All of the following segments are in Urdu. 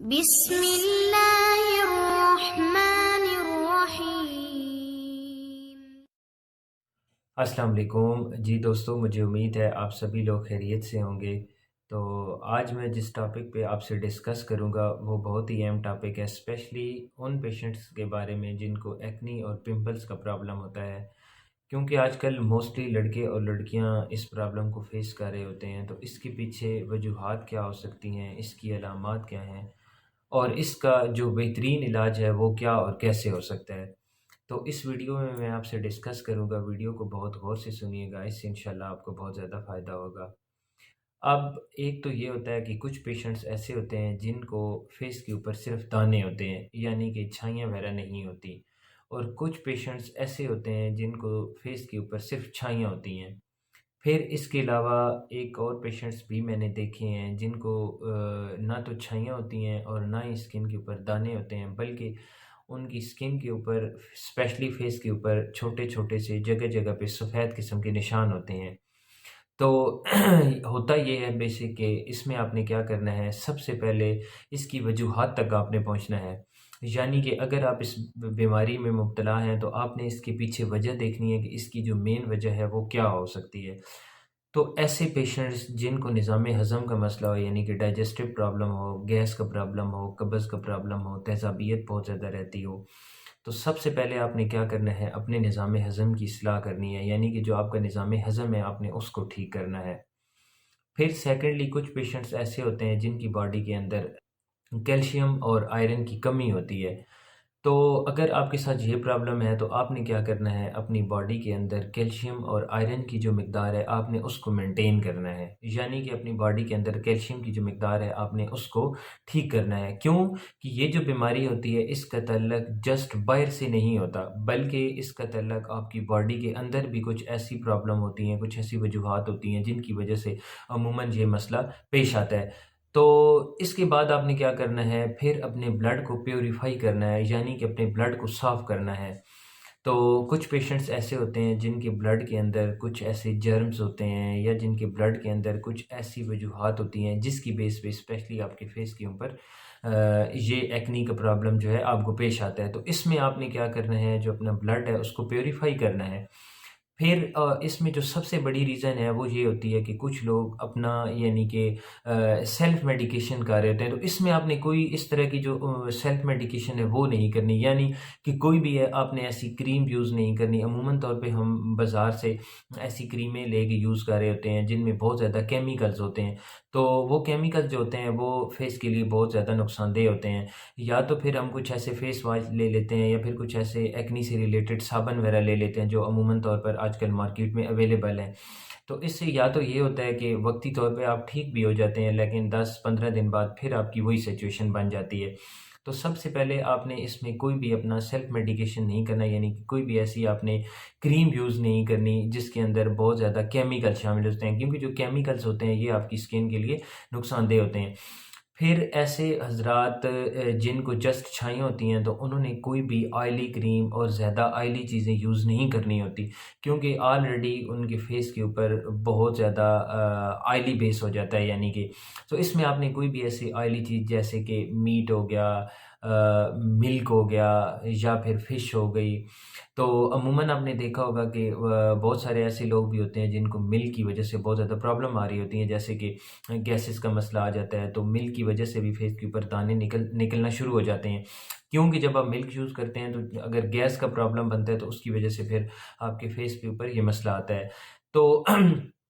بسم اللہ الرحمن الرحیم۔ السلام علیکم جی دوستو، مجھے امید ہے آپ سبھی لوگ خیریت سے ہوں گے۔ تو آج میں جس ٹاپک پہ آپ سے ڈسکس کروں گا وہ بہت ہی اہم ٹاپک ہے، اسپیشلی ان پیشنٹس کے بارے میں جن کو ایکنی اور پمپلز کا پرابلم ہوتا ہے، کیونکہ آج کل موسٹلی لڑکے اور لڑکیاں اس پرابلم کو فیس کر رہے ہوتے ہیں۔ تو اس کے پیچھے وجوہات کیا ہو سکتی ہیں، اس کی علامات کیا ہیں، اور اس کا جو بہترین علاج ہے وہ کیا اور کیسے ہو سکتا ہے۔ تو اس ویڈیو میں آپ سے ڈسکس کروں گا، ویڈیو کو بہت غور سے سنیے گا، اس سے انشاءاللہ آپ کو بہت زیادہ فائدہ ہوگا۔ اب ایک تو یہ ہوتا ہے کہ کچھ پیشنٹس ایسے ہوتے ہیں جن کو فیس کے اوپر صرف دانے ہوتے ہیں، یعنی کہ چھائیاں وغیرہ نہیں ہوتی، اور کچھ پیشنٹس ایسے ہوتے ہیں جن کو فیس کے اوپر صرف چھائیاں ہوتی ہیں۔ پھر اس کے علاوہ ایک اور پیشنٹس بھی میں نے دیکھے ہیں جن کو نہ تو چھائیاں ہوتی ہیں اور نہ ہی اسکن کے اوپر دانے ہوتے ہیں، بلکہ ان کی اسکن کے اوپر اسپیشلی فیس کے اوپر چھوٹے چھوٹے سے جگہ جگہ پہ سفید قسم کے نشان ہوتے ہیں۔ تو ہوتا یہ ہے بیسک کہ اس میں آپ نے کیا کرنا ہے، سب سے پہلے اس کی وجوہات تک آپ نے پہنچنا ہے، یعنی کہ اگر آپ اس بیماری میں مبتلا ہیں تو آپ نے اس کے پیچھے وجہ دیکھنی ہے کہ اس کی جو مین وجہ ہے وہ کیا ہو سکتی ہے۔ تو ایسے پیشنٹس جن کو نظام ہضم کا مسئلہ ہو، یعنی کہ ڈائجسٹو پرابلم ہو، گیس کا پرابلم ہو، قبض کا پرابلم ہو، تیزابیت بہت زیادہ رہتی ہو، تو سب سے پہلے آپ نے کیا کرنا ہے، اپنے نظام ہضم کی اصلاح کرنی ہے، یعنی کہ جو آپ کا نظام ہضم ہے آپ نے اس کو ٹھیک کرنا ہے۔ پھر سیکنڈلی کچھ پیشنٹس ایسے ہوتے ہیں جن کی باڈی کے اندر کیلشیم اور آئرن کی کمی ہوتی ہے۔ تو اگر آپ کے ساتھ یہ پرابلم ہے تو آپ نے کیا کرنا ہے، اپنی باڈی کے اندر کیلشیم اور آئرن کی جو مقدار ہے آپ نے اس کو مینٹین کرنا ہے، یعنی کہ اپنی باڈی کے اندر کیلشیم کی جو مقدار ہے آپ نے اس کو ٹھیک کرنا ہے۔ کیوں کہ یہ جو بیماری ہوتی ہے اس کا تعلق جسٹ باہر سے نہیں ہوتا، بلکہ اس کا تعلق آپ کی باڈی کے اندر بھی کچھ ایسی پرابلم ہوتی ہیں، کچھ ایسی وجوہات ہوتی ہیں جن کی وجہ سے عموماً یہ مسئلہ پیش آتا ہے۔ تو اس کے بعد آپ نے کیا کرنا ہے، پھر اپنے بلڈ کو پیوریفائی کرنا ہے، یعنی کہ اپنے بلڈ کو صاف کرنا ہے۔ تو کچھ پیشنٹس ایسے ہوتے ہیں جن کے بلڈ کے اندر کچھ ایسے جرمز ہوتے ہیں یا جن کے بلڈ کے اندر کچھ ایسی وجوہات ہوتی ہیں جس کی بیس پہ اسپیشلی آپ کے فیس کے اوپر یہ ایکنی کا پرابلم جو ہے آپ کو پیش آتا ہے۔ تو اس میں آپ نے کیا کرنا ہے، جو اپنا بلڈ ہے اس کو پیوریفائی کرنا ہے۔ پھر اس میں جو سب سے بڑی ریزن ہے وہ یہ ہوتی ہے کہ کچھ لوگ اپنا یعنی کہ سیلف میڈیکیشن کر رہے ہوتے ہیں۔ تو اس میں آپ نے کوئی اس طرح کی جو سیلف میڈیکیشن ہے وہ نہیں کرنی، یعنی کہ کوئی بھی ہے آپ نے ایسی کریم یوز نہیں کرنی۔ عموماً طور پہ ہم بازار سے ایسی کریمیں لے کے یوز کر رہے ہوتے ہیں جن میں بہت زیادہ کیمیکلز ہوتے ہیں، تو وہ کیمیکل جو ہوتے ہیں وہ فیس کے لیے بہت زیادہ نقصان دہ ہوتے ہیں۔ یا تو پھر ہم کچھ ایسے فیس واش لے لیتے ہیں، یا پھر کچھ ایسے ایکنی سے ریلیٹڈ صابن وغیرہ لے لیتے ہیں جو عموماً طور پر آج کل مارکیٹ میں اویلیبل ہیں۔ تو اس سے یا تو یہ ہوتا ہے کہ وقتی طور پہ آپ ٹھیک بھی ہو جاتے ہیں، لیکن 10-15 دن بعد پھر آپ کی وہی سچویشن بن جاتی ہے۔ تو سب سے پہلے آپ نے اس میں کوئی بھی اپنا سیلف میڈیکیشن نہیں کرنا، یعنی کہ کوئی بھی ایسی آپ نے کریم یوز نہیں کرنی جس کے اندر بہت زیادہ کیمیکل شامل ہوتے ہیں، کیونکہ جو کیمیکلز ہوتے ہیں یہ آپ کی اسکن کے لیے نقصان دہ ہوتے ہیں۔ پھر ایسے حضرات جن کو جسٹ چھائیاں ہوتی ہیں تو انہوں نے کوئی بھی آئلی کریم اور زیادہ آئلی چیزیں یوز نہیں کرنی ہوتی، کیونکہ آلریڈی ان کے فیس کے اوپر بہت زیادہ آئلی بیس ہو جاتا ہے، یعنی کہ تو اس میں آپ نے کوئی بھی ایسی آئلی چیز جیسے کہ میٹ ہو گیا، ملک ہو گیا، یا پھر فش ہو گئی۔ تو عموماً آپ نے دیکھا ہوگا کہ بہت سارے ایسے لوگ بھی ہوتے ہیں جن کو ملک کی وجہ سے بہت زیادہ پرابلم آ رہی ہوتی ہیں، جیسے کہ گیسز کا مسئلہ آ جاتا ہے، تو ملک کی وجہ سے بھی فیس کے اوپر دانے نکلنا شروع ہو جاتے ہیں، کیونکہ جب آپ ملک یوز کرتے ہیں تو اگر گیس کا پرابلم بنتا ہے تو اس کی وجہ سے پھر آپ کے فیس کے اوپر یہ مسئلہ آتا ہے۔ تو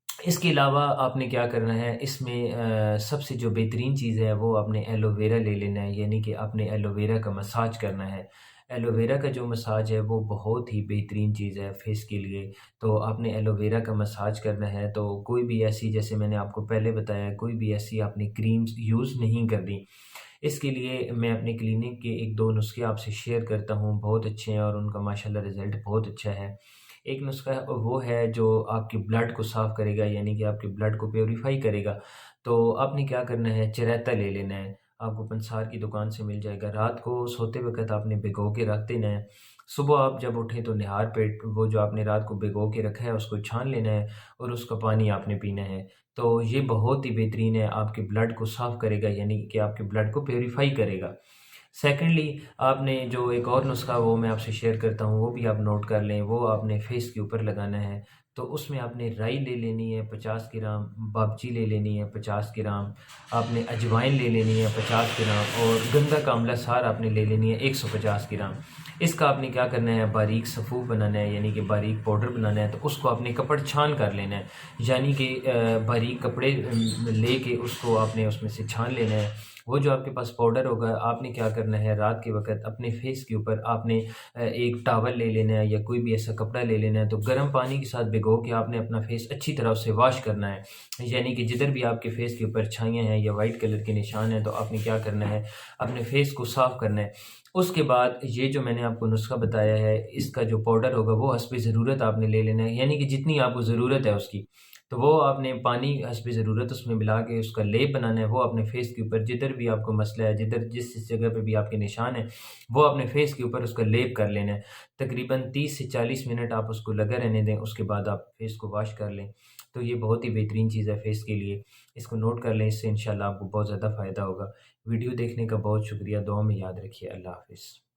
اس کے علاوہ آپ نے کیا کرنا ہے، اس میں سب سے جو بہترین چیز ہے وہ آپ نے ایلو ویرا لے لینا ہے، یعنی کہ آپ نے ایلو ویرا کا مساج کرنا ہے۔ ایلو ویرا کا جو مساج ہے وہ بہت ہی بہترین چیز ہے فیس کے لیے۔ تو آپ نے ایلو ویرا کا مساج کرنا ہے، تو کوئی بھی ایسی، جیسے میں نے آپ کو پہلے بتایا، کوئی بھی ایسی آپ نے کریمز یوز نہیں کرنی۔ اس کے لیے میں اپنے کلینک کے ایک دو نسخے آپ سے شیئر کرتا ہوں، بہت اچھے ہیں اور ان کا ماشاءاللہ رزلٹ بہت اچھا ہے۔ ایک نسخہ وہ ہے جو آپ کے بلڈ کو صاف کرے گا، یعنی کہ آپ کے بلڈ کو پیوریفائی کرے گا۔ تو آپ نے کیا کرنا ہے، چریتا لے لینا ہے۔ آپ کو پنسار کی دکان سے مل جائے گا۔ رات کو سوتے وقت آپ نے بھگو کے رکھ دینا ہے، صبح آپ جب اٹھیں تو نہار پیٹ وہ جو آپ نے رات کو بھگو کے رکھا ہے اس کو چھان لینا ہے اور اس کا پانی آپ نے پینا ہے۔ تو یہ بہت ہی بہترین ہے، آپ کے بلڈ کو صاف کرے گا، یعنی کہ آپ کے بلڈ کو پیوریفائی کرے گا۔ سیکنڈلی آپ نے جو ایک اور نسخہ وہ میں آپ سے شیئر کرتا ہوں، وہ بھی آپ نوٹ کر لیں، وہ آپ نے فیس کے اوپر لگانا ہے۔ تو اس میں آپ نے رائی لے لینی ہے 50 گرام، بابچی لے لینی ہے 50 گرام، آپ نے اجوائن لے لینی ہے 50 گرام، اور گندا کاملا سار آپ نے لے لینی ہے 150 گرام۔ اس کا آپ نے کیا کرنا ہے، باریک صفوف بنانا ہے، یعنی کہ باریک پاؤڈر بنانا ہے۔ تو اس کو آپ نے کپڑ چھان کر لینا ہے، یعنی کہ باریک کپڑے لے کے اس کو آپ نے اس میں سے چھان لینا ہے۔ وہ جو آپ کے پاس پاؤڈر ہوگا، آپ نے کیا کرنا ہے، رات کے وقت اپنے فیس کے اوپر آپ نے ایک ٹاول لے لینا ہے یا کوئی بھی ایسا کپڑا لے لینا ہے، تو گرم پانی کے ساتھ بھگو کے آپ نے اپنا فیس اچھی طرح سے واش کرنا ہے، یعنی کہ جدھر بھی آپ کے فیس کے اوپر چھائیاں ہیں یا وائٹ کلر کے نشان ہیں، تو آپ نے کیا کرنا ہے، اپنے فیس کو صاف کرنا ہے۔ اس کے بعد یہ جو میں نے آپ کو نسخہ بتایا ہے، اس کا جو پاؤڈر ہوگا وہ حسب ضرورت آپ نے لے لینا ہے، یعنی کہ جتنی آپ کو ضرورت ہے اس کی، تو وہ آپ نے پانی حسب ضرورت اس میں ملا کے اس کا لیپ بنانا ہے۔ وہ اپنے فیس کے اوپر جدھر بھی آپ کو مسئلہ ہے، جس جگہ پہ بھی آپ کے نشان ہیں، وہ اپنے فیس کے اوپر اس کا لیپ کر لینا ہے۔ تقریباً 30 سے 40 منٹ آپ اس کو لگا رہنے دیں، اس کے بعد آپ فیس کو واش کر لیں۔ تو یہ بہت ہی بہترین چیز ہے فیس کے لیے، اس کو نوٹ کر لیں، اس سے انشاءاللہ آپ کو بہت زیادہ فائدہ ہوگا۔ ویڈیو دیکھنے کا بہت شکریہ، دعا میں یاد رکھیے، اللہ حافظ۔